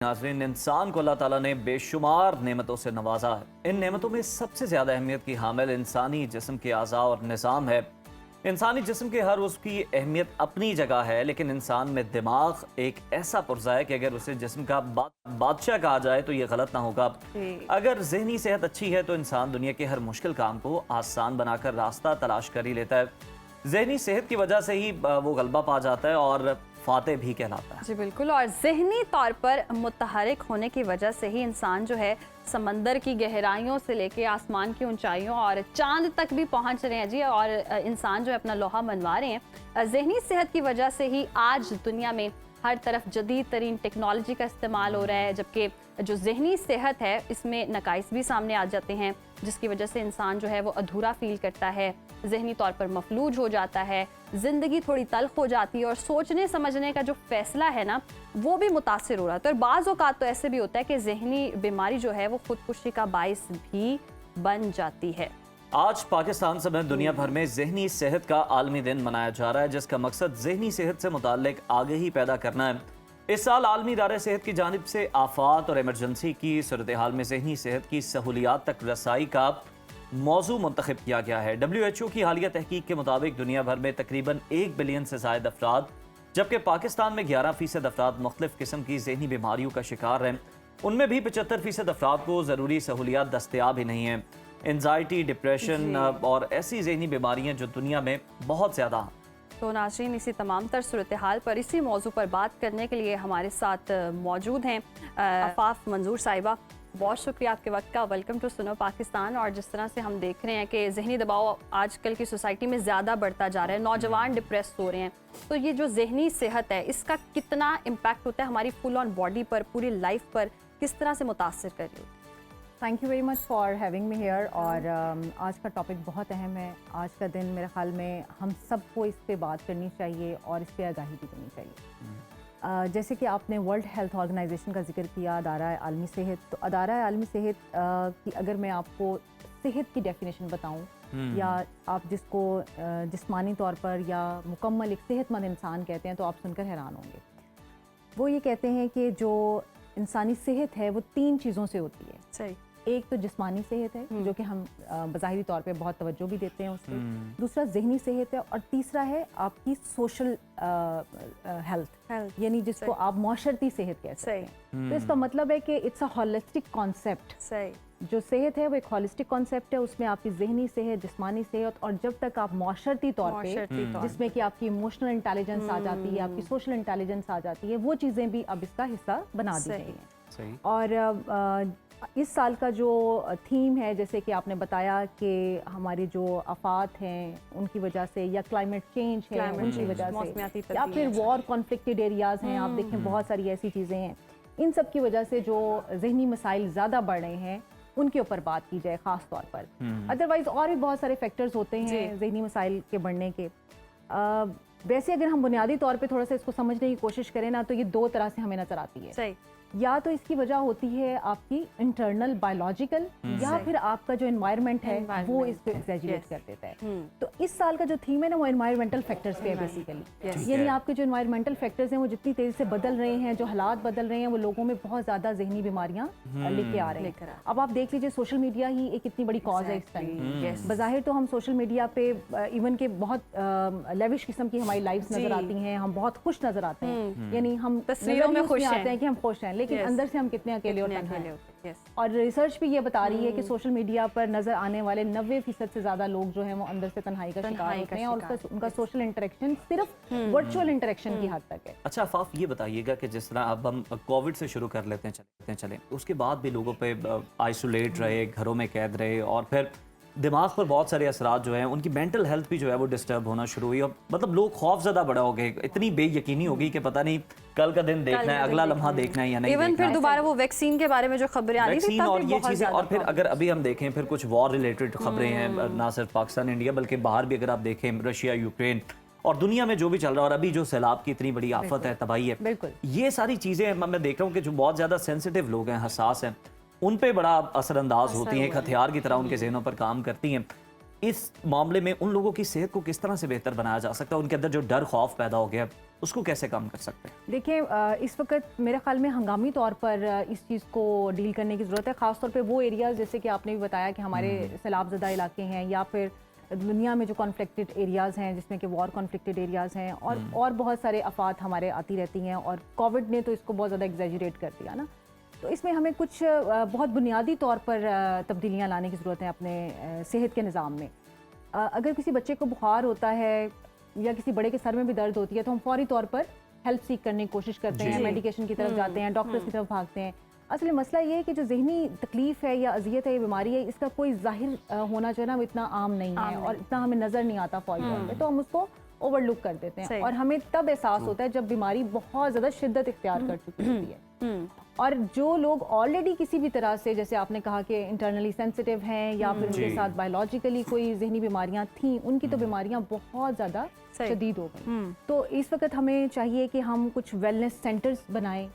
नाज़रीन, इंसान को अल्लाह ताला ने बेशुमार नेमतों से नवाजा है। इन नेमतों में सबसे ज़्यादा अहमियत की हामिल इंसानी जिस्म के अज़ा और निज़ाम है। इंसानी जिस्म के हर उसकी अहमियत अपनी जगह है, लेकिन इंसान में दिमाग एक ऐसा पुर्जा है कि अगर उसे जिस्म का बादशाह कहा जाए तो ये गलत ना होगा। अगर ज़हनी सेहत अच्छी है तो इंसान दुनिया के हर मुश्किल काम को आसान बनाकर रास्ता तलाश कर ही लेता है। ज़हनी सेहत की वजह से ही वो गलबा पा जाता है और फाते भी कहलाता है। जी बिल्कुल, और ज़हनी तौर पर मुतहरिक होने की वजह से ही इंसान जो है समंदर की गहराइयों से लेके आसमान की ऊंचाइयों और चांद तक भी पहुंच रहे हैं जी, और इंसान जो है अपना लोहा मनवा रहे हैं। ज़हनी सेहत की वजह से ही आज दुनिया में हर तरफ जदीद तरीन टेक्नोलॉजी का इस्तेमाल हो रहा है, जबकि जो ज़हनी सेहत है इसमें नकाइस भी सामने आ जाते हैं, जिसकी वजह से इंसान जो है वो अधूरा फील करता है, ज़हनी तौर पर मफलूज हो जाता है, ज़िंदगी थोड़ी तल्ख हो जाती है और सोचने समझने का जो फ़ैसला है ना वो भी मुतासिर हो रहा है। तो बाज़ औक़ात तो ऐसे भी होता है कि ज़हनी बीमारी जो है वो ख़ुदकुशी का बाइस भी बन जाती है। आज पाकिस्तान समेत दुनिया भर में ज़हनी सेहत का आलमी दिन मनाया जा रहा है, जिसका मकसद ज़हनी सेहत से मुताल्लिक आगाही पैदा करना है। इस साल आलमी इदारे सेहत की जानिब से आफात और एमरजेंसी की सूरत हाल में ज़हनी सेहत की सहूलियात तक रसाई का मौजू मुंतखब किया गया है। WHO की हालिया तहकीक के मुताबिक दुनिया भर में तकरीबन 1 बिलियन से ज़ायद अफराद, जबकि पाकिस्तान में 11% अफराद मुख्तलिफ किस्म की ज़हनी बीमारियों का शिकार हैं। उनमें भी 75% अफराद को ज़रूरी सहूलियात दस्तयाब ही नहीं हैं। एंजाइटी, डिप्रेशन और ऐसी ज़हनी बीमारियाँ जो दुनिया में बहुत ज़्यादा हैं। तो नाज़रीन, इसी तमाम तर सूरत हाल पर इसी मौजू पर बात करने के लिए हमारे साथ मौजूद हैं आफाफ मंजूर साहिबा। बहुत शुक्रिया आपके वक्त का। वेलकम टू सुनो पाकिस्तान। और जिस तरह से हम देख रहे हैं कि ज़हनी दबाव आजकल की सोसाइटी में ज़्यादा बढ़ता जा रहा है, नौजवान डिप्रेस हो रहे हैं, तो ये जो ज़हनी सेहत है इसका कितना इम्पैक्ट होता है हमारी फुल ऑन बॉडी पर, पूरी लाइफ पर, किस तरह से मुतासर कर रही होती है? Thank you very much for having me here. और आज का टॉपिक बहुत अहम है। आज का दिन मेरे ख्याल में हम सबको इस पे बात करनी चाहिए और इस पे आगाही भी करनी चाहिए। जैसे कि आपने वर्ल्ड हेल्थ ऑर्गेनाइजेशन का जिक्र किया, अदारा आलमी सेहत, तो अदारा आलमी सेहत की अगर मैं आपको सेहत की डेफिनेशन बताऊं, या आप जिसको जिस्मानी तौर पर या मुकम्मल एक सेहतमंद इंसान कहते हैं, तो आप सुनकर हैरान होंगे। वो ये कहते हैं कि जो इंसानी सेहत है वो 3 चीज़ों से होती है। सही। एक तो जिस्मानी सेहत है जो कि हम बज़ाहिरी तौर पे बहुत तवज्जो भी देते हैं उससे। दूसरा ज़हनी सेहत है, और तीसरा है आपकी सोशल हेल्थ, यानी जिसको आप माशरती सेहत कह सकते हैं। तो इसका मतलब है कि इट्स अ होलिस्टिक कॉन्सेप्ट। सही। जो सेहत है वो एक होलिस्टिक कॉन्सेप्ट है, उसमें आपकी ज़हनी सेहत, जिस्मानी सेहत, और जब तक आप माशरती तौर पे, जिसमें कि आपकी इमोशनल इंटेलिजेंस आ जाती है, आपकी सोशल इंटेलिजेंस आ जाती है, वो चीज़ें भी अब इसका हिस्सा बना दी गई हैं। और इस साल का जो थीम है, जैसे कि आपने बताया कि हमारी जो आफात हैं उनकी वजह से, या क्लाइमेट चेंज है उनकी वजह से, या फिर वॉर कॉन्फ्लिक्टेड एरियाज़ हैं, आप देखें बहुत सारी ऐसी चीज़ें हैं, इन सब की वजह से जो ज़हनी मसाइल ज़्यादा बढ़ रहे हैं उनके ऊपर बात की जाए ख़ास तौर पर। अदरवाइज़ और भी बहुत सारे फैक्टर्स होते हैं ज़हनी मसाइल के बढ़ने के। वैसे अगर हम बुनियादी तौर पे थोड़ा सा इसको समझने की कोशिश करें ना, तो ये 2 तरह से हमें नज़र आती है। सही। या तो इसकी वजह होती है आपकी इंटरनल बायोलॉजिकल, या फिर आपका जो एनवायरनमेंट है वो इसको एग्जैजरेट कर देता है। तो इस साल का जो थीम है ना वो एनवायरमेंटल फैक्टर्स पे है बेसिकली। यानी आपके जो एनवायरमेंटल फैक्टर्स हैं वो जितनी तेजी से बदल रहे हैं, जो हालात बदल रहे हैं, वो लोगों में बहुत ज़्यादा ज़हनी बीमारियां लेके आ रहे हैं। अब आप देख लीजिए, सोशल मीडिया ही एक इतनी बड़ी कॉज है इस टाइम। बज़ाहिर तो हम सोशल मीडिया पे इवन के बहुत लेविश किस्म की हमारी लाइफ नजर आती हैं, हम बहुत खुश नजर आते हैं, यानी हम तस्वीरों में खुश आते हैं कि हम खुश हैं, लेकिन अंदर से हम कितने अकेले और तन्हा हैं। और रिसर्च भी ये बता रही है कि सोशल मीडिया पर नजर आने वाले 90% से ज्यादा लोग जो हैं वो अंदर से तन्हाई का शिकार होते हैं, और उनका सोशल इंटरेक्शन सिर्फ वर्चुअल इंटरेक्शन की हद तक है। अच्छा आफाफ, ये बताइएगा कि जिस तरह अब हम कोविड से शुरू कर लेते हैं चले, उसके बाद भी लोगों पे आइसोलेट रहे, घरों में कैद रहे, और फिर दिमाग पर बहुत सारे असरात जो हैं, उनकी मेंटल हेल्थ भी जो है वो डिस्टर्ब होना शुरू हुई, और मतलब लोग खौफज़दा बड़ा हो गए, इतनी बेयकीनी हो गई कि पता नहीं कल का दिन देखना है, अगला लम्हा देखना है या नहीं। इवन फिर दोबारा वो वैक्सीन के बारे में जो खबरें आ रही थी, और ये चीज़ें, और फिर अगर अभी हम देखें फिर कुछ वॉर रिलेटेड खबरें हैं, ना सिर्फ पाकिस्तान इंडिया बल्कि बाहर भी अगर आप देखें, रशिया, यूक्रेन, और दुनिया में जो भी चल रहा है, और अभी जो सैलाब की इतनी बड़ी आफत है, तबाही है, बिल्कुल ये सारी चीज़ें मैं देख रहा हूँ कि जो बहुत ज़्यादा सेंसिटिव लोग हैं, हसास हैं, उन पे बड़ा असरअंदाज होती हैं, एक हथियार की तरह उनके ज़हनों पर काम करती हैं। इस मामले में उन लोगों की सेहत को किस तरह से बेहतर बनाया जा सकता है? उनके अंदर जो डर खौफ पैदा हो गया, اس کو کیسے کم کر سکتے ہیں؟ دیکھیں اس وقت میرے خیال میں ہنگامی طور پر اس چیز کو ڈیل کرنے کی ضرورت ہے، خاص طور پہ وہ ایریاز جیسے کہ آپ نے بھی بتایا کہ ہمارے سیلاب زدہ علاقے ہیں، یا پھر دنیا میں جو کانفلکٹڈ ایریاز ہیں جس میں کہ وار کانفلکٹڈ ایریاز ہیں، اور بہت سارے آفات ہمارے آتی رہتی ہیں، اور کووڈ نے تو اس کو بہت زیادہ ایگزیجریٹ کر دیا نا. تو اس میں ہمیں کچھ بہت بنیادی طور پر تبدیلیاں لانے کی ضرورت ہے اپنے صحت کے نظام میں. اگر کسی بچے کو بخار ہوتا ہے یا کسی بڑے کے سر میں بھی درد ہوتی ہے تو ہم فوری طور پر ہیلپ سیک کرنے کی کوشش کرتے ہیں، میڈیکیشن کی طرف جاتے ہیں، ڈاکٹرز کی طرف بھاگتے ہیں. اصل مسئلہ یہ ہے کہ جو ذہنی تکلیف ہے یا اذیت ہے یا بیماری ہے، اس کا کوئی ظاہر ہونا جو ہے نا وہ اتنا عام نہیں ہے اور اتنا ہمیں نظر نہیں آتا فوری طور پہ، تو ہم اس کو اوور لک کر دیتے ہیں اور ہمیں تب احساس ہوتا ہے جب بیماری بہت زیادہ شدت اختیار کر چکی ہوتی ہے. اور جو لوگ آلریڈی کسی بھی طرح سے، جیسے آپ نے کہا کہ انٹرنلی سینسٹیو ہیں یا پھر ان کے ساتھ بایولوجیکلی کوئی ذہنی بیماریاں تھیں، ان کی تو بیماریاں بہت زیادہ شدید ہو گئیں. تو اس وقت ہمیں چاہیے کہ ہم کچھ ویلنس سینٹرز بنائیں.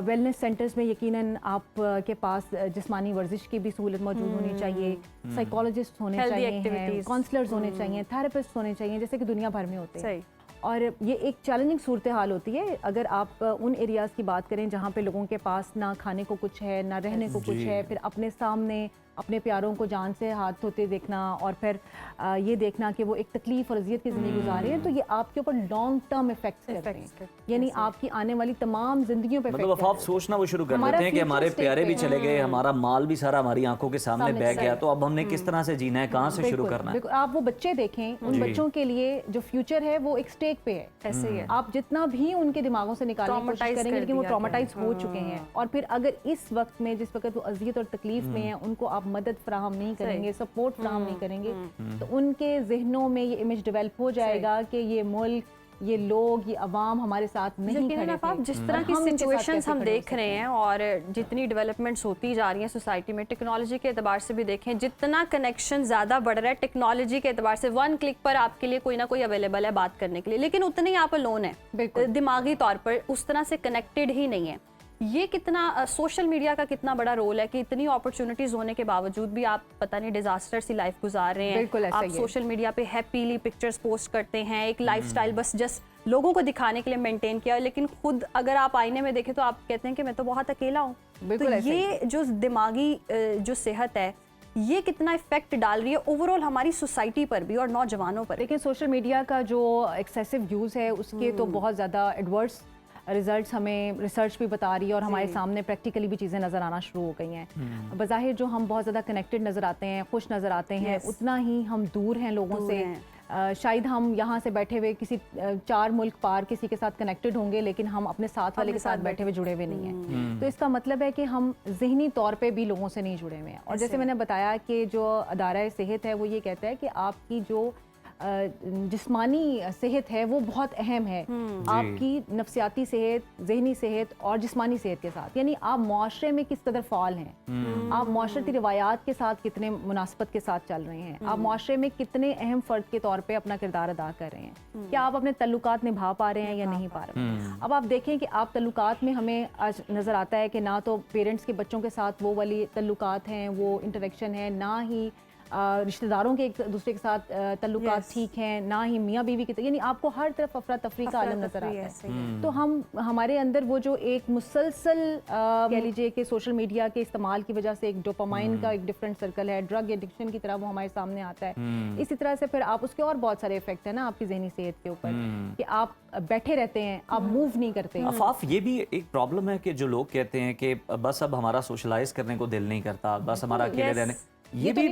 ویلنس سینٹرز میں یقیناً آپ کے پاس جسمانی ورزش کی بھی سہولت موجود ہونی چاہیے، سائیکالوجسٹ ہونے چاہیے، کاؤنسلرز ہونے چاہیے، تھراپسٹ ہونے چاہیے جیسے کہ دنیا بھر میں ہوتے ہیں. اور یہ ایک چیلنجنگ صورتحال ہوتی ہے اگر آپ ان ایریاز کی بات کریں جہاں پہ لوگوں کے پاس نہ کھانے کو کچھ ہے، نہ رہنے کو کچھ ہے، پھر اپنے سامنے اپنے پیاروں کو جان سے ہاتھ دھوتے دیکھنا اور پھر یہ دیکھنا کہ وہ ایک تکلیف اور اذیت کی زندگی گزار رہے ہیں، تو یہ آپ کے اوپر لانگ ٹرم افیکٹس کرتے ہیں، یعنی آپ کی آنے والی تمام زندگیوں پہ مطلب آپ سوچنا وہ شروع کر دیتے ہیں کہ ہمارے پیارے بھی چلے گئے، ہمارا مال بھی سارا ہماری آنکھوں کے سامنے بہ گیا، تو اب ہم نے کس طرح سے جینا ہے، کہاں سے شروع کرنا ہے. آپ وہ بچے دیکھیں، ان بچوں کے لیے جو فیوچر ہے وہ ایک سٹیک پہ ہے. ایسے ہی ہے، آپ جتنا بھی ان کے دماغوں سے نکالنے کی کوشش کریں گے لیکن وہ ٹرامیٹائز ہو چکے ہیں. اور پھر اگر اس وقت میں جس وقت وہ اذیت اور تکلیف میں ہیں ان کو آپ مدد فراہم نہیں کریں گے، سپورٹ فراہم نہیں کریں گے، تو ان کے ذہنوں میں یہ امیج ڈیولپ ہو جائے گا کہ یہ ملک، یہ لوگ، یہ عوام ہمارے ساتھ نہیں کھڑے تھے. جس طرح کی سچویشنز ہم دیکھ رہے ہیں اور جتنی ڈیولپمنٹس ہوتی جا رہی ہیں سوسائٹی میں، ٹیکنالوجی کے اعتبار سے بھی دیکھیں، جتنا کنیکشن زیادہ بڑھ رہا ہے ٹیکنالوجی کے اعتبار سے، 1 کلک پر آپ کے لیے کوئی نہ کوئی اویلیبل ہے بات کرنے کے لیے، لیکن اتنے ہی آپ الون ہیں دماغی طور پر، اس طرح سے کنیکٹڈ ہی نہیں ہے. یہ کتنا سوشل میڈیا کا کتنا بڑا رول ہے کہ اتنی اپرچونٹیز ہونے کے باوجود بھی آپ پتہ نہیں ڈیزاسٹر سی لائف گزار رہے ہیں. آپ سوشل میڈیا پہ ہیپیلی پکچرز پوسٹ کرتے ہیں، ایک لائف سٹائل بس جسٹ لوگوں کو دکھانے کے لیے مینٹین کیا، لیکن خود اگر آپ آئینے میں دیکھیں تو آپ کہتے ہیں کہ میں تو بہت اکیلا ہوں. تو یہ جو دماغی جو صحت ہے یہ کتنا افیکٹ ڈال رہی ہے اوور آل ہماری سوسائٹی پر بھی اور نوجوانوں پر. لیکن سوشل میڈیا کا جو ایکسیسو یوز ہے اس کے تو بہت زیادہ ایڈورس ریزلٹس ہمیں ریسرچ بھی بتا رہی ہے اور ہمارے سامنے پریکٹیکلی بھی چیزیں نظر آنا شروع ہو گئی ہیں. بظاہر جو ہم بہت زیادہ کنیکٹڈ نظر آتے ہیں، خوش نظر آتے ہیں، اتنا ہی ہم دور ہیں لوگوں سے. شاید ہم یہاں سے بیٹھے ہوئے کسی 4 ملک پار کسی کے ساتھ کنیکٹڈ ہوں گے لیکن ہم اپنے ساتھ والے کے ساتھ بیٹھے ہوئے جڑے ہوئے نہیں ہیں. تو اس کا مطلب ہے کہ ہم ذہنی طور پہ بھی لوگوں سے نہیں جڑے ہوئے ہیں. اور جیسے میں نے بتایا کہ جو ادارہ صحت ہے وہ یہ کہتا ہے کہ آپ کی جو جسمانی صحت ہے وہ بہت اہم ہے آپ کی نفسیاتی صحت، ذہنی صحت اور جسمانی صحت کے ساتھ. یعنی آپ معاشرے میں کس قدر فعال ہیں، آپ معاشرتی روایات کے ساتھ کتنے مناسبت کے ساتھ چل رہے ہیں، آپ معاشرے میں کتنے اہم فرد کے طور پہ اپنا کردار ادا کر رہے ہیں، کیا آپ اپنے تعلقات نبھا پا رہے ہیں یا نہیں پا رہے ہیں. اب آپ دیکھیں کہ آپ تعلقات میں ہمیں آج نظر آتا ہے کہ نہ تو پیرنٹس کے بچوں کے ساتھ وہ والی تعلقات ہیں، وہ انٹریکشن ہے، نہ ہی رشتہ داروں کے ایک دوسرے کے ساتھ تعلقات ٹھیک ہیں، نہ ہی میاں بیوی کے، یعنی آپ کو ہر طرف افراتفری کا عالم نظر آتا ہے. تو ہمارے اندر وہ جو ایک مسلسل کہہ لیجیے کہ سوشل میڈیا کے استعمال کی وجہ سے ایک ڈوپامائن کا ایک ڈفرینٹ سرکل ہے، ڈرگ ایڈکشن کی طرح وہ ہمارے سامنے آتا ہے. اسی طرح سے پھر آپ اس کے اور بہت سارے افیکٹ ہیں نا آپ کی ذہنی صحت کے اوپر کہ آپ بیٹھے رہتے ہیں، آپ موو نہیں کرتے. عفاف، یہ بھی ایک پرابلم ہے کہ جو لوگ کہتے ہیں کہ بس اب ہمارا سوشلائز کرنے کو دل نہیں کرتا، بس ہمارا اکیلے رہنے، یہ بھی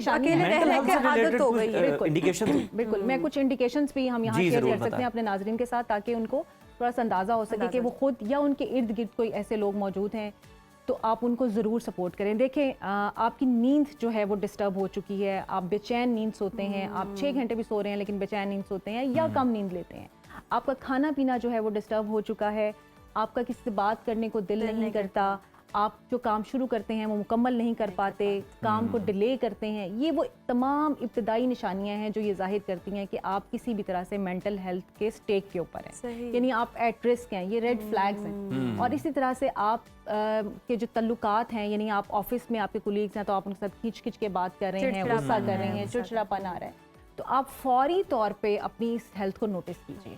بالکل. میں کچھ انڈیکیشنز بھی ہم یہاں شیئر کر سکتے ہیں اپنے ناظرین کے ساتھ تاکہ ان کو تھوڑا سا اندازہ ہو سکے کہ وہ خود یا ان کے ارد گرد کوئی ایسے لوگ موجود ہیں تو آپ ان کو ضرور سپورٹ کریں. دیکھیں آپ کی نیند جو ہے وہ ڈسٹرب ہو چکی ہے، آپ بے چین نیند سوتے ہیں، آپ 6 گھنٹے بھی سو رہے ہیں لیکن بے چین نیند سوتے ہیں یا کم نیند لیتے ہیں، آپ کا کھانا پینا جو ہے وہ ڈسٹرب ہو چکا ہے، آپ کا کسی سے بات کرنے کو دل نہیں کرتا، آپ جو کام شروع کرتے ہیں وہ مکمل نہیں کر پاتے، کام کو ڈیلے کرتے ہیں. یہ وہ تمام ابتدائی نشانیاں ہیں جو یہ ظاہر کرتی ہیں کہ آپ کسی بھی طرح سے مینٹل ہیلتھ کے سٹیک کے اوپر ہیں، یعنی آپ ایٹ رسک ہیں. یہ ریڈ فلیگز ہیں. اور اسی طرح سے آپ کے جو تعلقات ہیں، یعنی آپ آفس میں آپ کے کولیگز ہیں تو آپ ان کے ساتھ کھچ کے بات کر رہے ہیں، غصہ کر رہے ہیں، چڑچڑاپن آ رہا ہے، تو آپ فوری طور پہ اپنی اس ہیلتھ کو نوٹس کیجیے.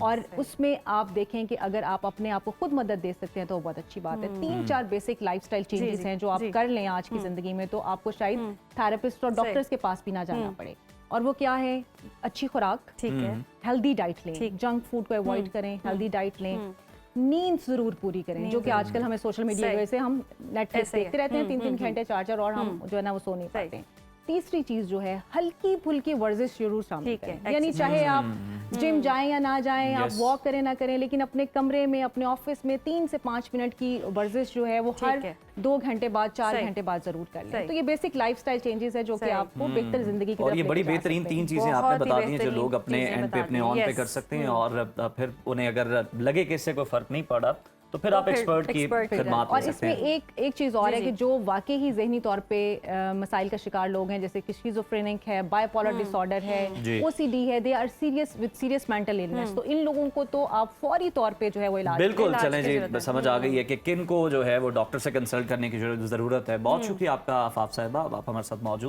और उसमें आप देखें कि अगर आप अपने आप को खुद मदद दे सकते हैं तो बहुत अच्छी बात है। 3-4 बेसिक लाइफस्टाइल चेंजेस हैं जो आप कर लें आज की ज़िंदगी में, तो आपको शायद थेरेपिस्ट और डॉक्टर्स के पास भी ना जाना पड़े। और वो क्या है? अच्छी खुराक, ठीक है, हेल्दी डाइट लें, जंक फूड को अवॉइड करें, हेल्दी डाइट लें, नींद जरूर पूरी करें, जो कि आजकल हमें सोशल मीडिया की वजह से हम नेटफ्लिक्स देखते रहते हैं 3-3 घंटे 4-4 और हम जो है ना वो सो नहीं पाते हैं। तीसरी चीज जो है हल्की फुल्की वर्जिश जरूर शामिल करें, यानी चाहे आप जिम जाएं या ना जाएं, आप वॉक करें ना करें, लेकिन अपने कमरे में अपने ऑफिस में 3 से 5 मिनट की वर्जिश जो है वो हर 2 घंटे बाद 4 घंटे बाद जरूर कर लें। तो ये बेसिक लाइफस्टाइल चेंजेस है जो कि आपको बेहतर जिंदगी की और तरफ ये बड़ी लेके जा बेहतरीन सकते हैं। 3 चीजें आपने बता दी हैं जो बेहतरीन लोग अपने चीज़ें एंड पे बता अपने दी। ऑन पे Yes. कर सकते हैं, और फिर उन्हें अगर लगे कि इससे कोई फर्क नहीं पड़ा तो फिर आप एक्सपर्ट की expert की खिदमत और ले सकते इसमें हैं। एक चीज और है जी। कि जो वाकई ही जहनी तौर पे मसाइल का शिकार लोग हैं, जैसे कि स्किज़ोफ्रेनिक है, बाइपोलर डिसऑर्डर जी। है, ओसीडी है, they are serious with serious mental illness, तो इन लोगों को तो आप फौरी तौर पे जो है वो इलाज बिल्कुल, इलाज चलें की जी, ज़रूरत है। समझ आ गई है कि किन को जो है वो डॉक्टर से कंसल्ट करने की जरूरत है। बहुत शुक्रिया आपका आफाफ साहिबा, आप हमारे साथ मौजूद